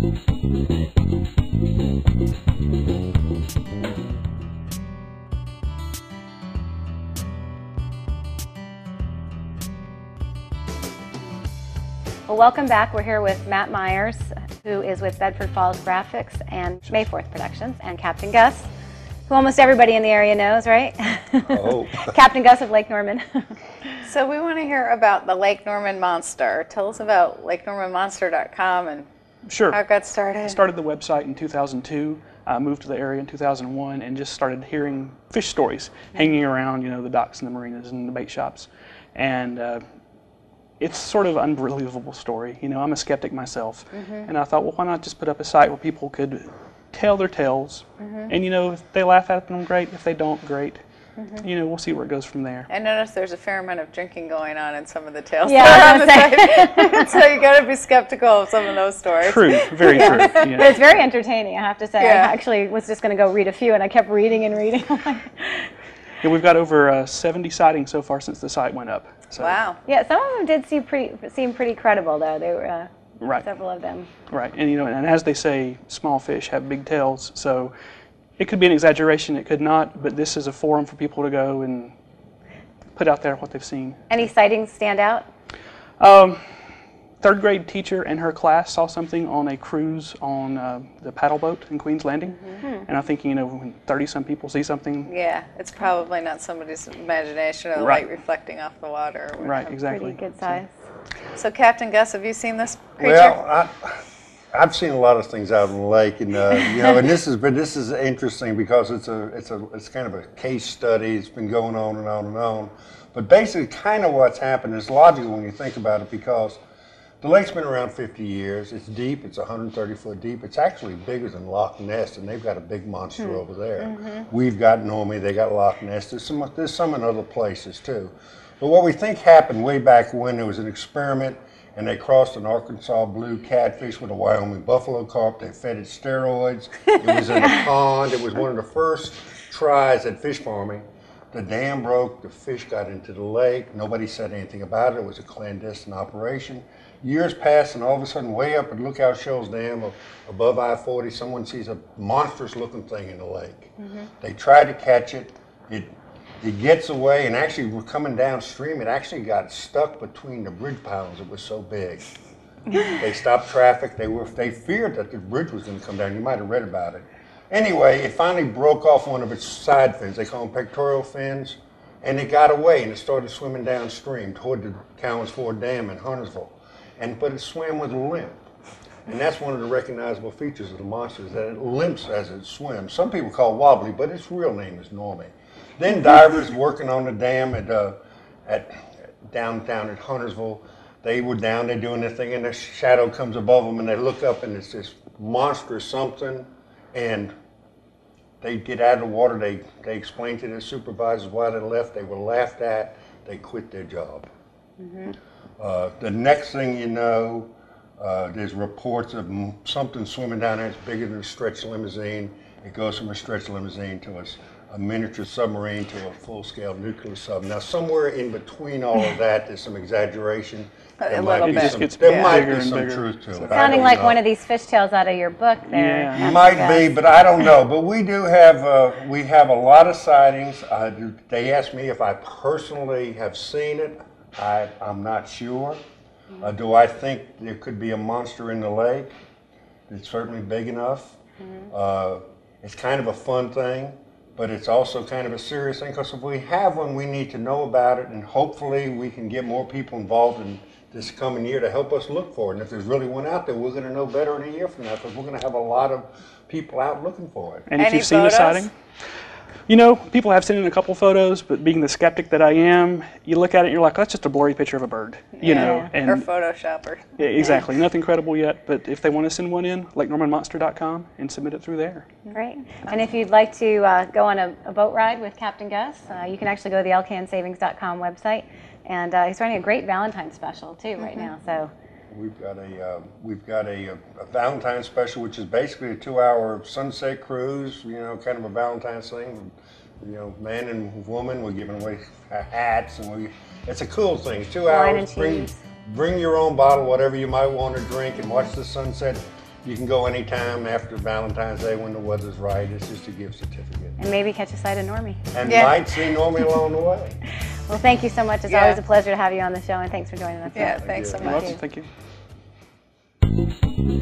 Well, welcome back. We're here with Matt Myers, who is with Bedford Falls Graphics and May 4th Productions, and Captain Gus, who almost everybody in the area knows, right? Oh. Captain Gus of Lake Norman. So we want to hear about the Lake Norman Monster. Tell us about LakeNormanMonster.com and Sure. how it got started. I started the website in 2002, moved to the area in 2001, and just started hearing fish stories hanging around, the docks and the marinas and the bait shops. And it's sort of an unbelievable story. I'm a skeptic myself. And I thought, well, why not just put up a site where people could tell their tales? And, if they laugh at them, great. If they don't, great. We'll see where it goes from there. I noticed there's a fair amount of drinking going on in some of the tales. Yeah, that are on the site. So you got to be skeptical of some of those stories. True, very true. But it's very entertaining, I have to say. Yeah. I actually was just going to go read a few, and I kept reading and reading. Yeah, we've got over 70 sightings so far since the site went up. So, Wow. Yeah, some of them did seem pretty credible, though. There were Right. several of them. Right, and and as they say, small fish have big tails, so it could be an exaggeration, it could not, but this is a forum for people to go and put out there what they've seen. Any sightings stand out? Third grade teacher and her class saw something on a cruise on the paddle boat in Queens Landing, and I think, when 30-some people see something. Yeah, it's probably not somebody's imagination or the Right. light reflecting off the water. Or Right, whatever. exactly. Pretty good size. So Captain Gus, have you seen this creature? Well, I've seen a lot of things out on the lake, and and this is interesting because it's kind of a case study. It's been going on and on and on, but basically, kind of what's happened is logical when you think about it because the lake's been around 50 years. It's deep. It's 130 foot deep. It's actually bigger than Loch Ness, and they've got a big monster over there. We've got Nomi. They got Loch Ness. There's some in other places too. But what we think happened way back when there was an experiment, and they crossed an Arkansas blue catfish with a Wyoming buffalo carp. They fed it steroids. It was in a pond. It was one of the first tries at fish farming. The dam broke. The fish got into the lake. Nobody said anything about it. It was a clandestine operation. Years passed, and all of a sudden, way up at Lookout Shoals Dam, above I-40, someone sees a monstrous-looking thing in the lake. They try to catch it. It gets away, and actually, we're coming downstream. It actually got stuck between the bridge piles. It was so big. They stopped traffic. They feared that the bridge was going to come down. You might have read about it. Anyway, it finally broke off one of its side fins. They call them pectoral fins, and it got away, and it started swimming downstream toward the Cowens Ford Dam in Huntersville. But it swam with a limp. And that's one of the recognizable features of the monster, is that it limps as it swims. Some people call it wobbly, but its real name is Nomi. Then divers working on the dam at downtown at Huntersville, they were down there doing their thing, and a shadow comes above them, and they look up, and it's this monstrous something, and they get out of the water. They explain to their supervisors why they left. They were laughed at. They quit their job. The next thing you know, there's reports of something swimming down there. It's bigger than a stretch limousine. It goes from a stretch limousine to a miniature submarine to a full-scale nuclear sub. Now, somewhere in between all of that, there's some exaggeration. There might be some truth to it. Sounding like one of these fish tales out of your book there. Yeah. Might be, but I don't know. But we do have we have a lot of sightings. They asked me if I personally have seen it. I'm not sure. Do I think there could be a monster in the lake? It's certainly big enough. It's kind of a fun thing, but it's also kind of a serious thing, because if we have one, we need to know about it, and hopefully we can get more people involved in this coming year to help us look for it. And if there's really one out there, we're going to know better in a year from now, because we're going to have a lot of people out looking for it. And if Any you've seen the photos? sighting, people have sent in a couple photos, but being the skeptic that I am, you look at it and you're like, that's just a blurry picture of a bird, Or and Photoshopper. yeah, exactly, nothing credible yet, but if they want to send one in, LakeNormanMonster.com and submit it through there. Great. And if you'd like to go on a boat ride with Captain Gus, you can actually go to the lknsavings.com website. And he's running a great Valentine's special, too, right now. So We've got a Valentine's special, which is basically a 2-hour sunset cruise. Kind of a Valentine's thing. Man and woman. We're giving away hats, and it's a cool thing. 2 Wine and hours. cheese. Bring your own bottle, whatever you might want to drink, and watch the sunset. You can go anytime after Valentine's Day when the weather's right. It's just a gift certificate. And maybe catch a sight of Normie. And Yeah. might see Normie along the way. Well, thank you so much. It's Yeah. always a pleasure to have you on the show, and thanks for joining us. Yeah, thanks so you. much. Thank you.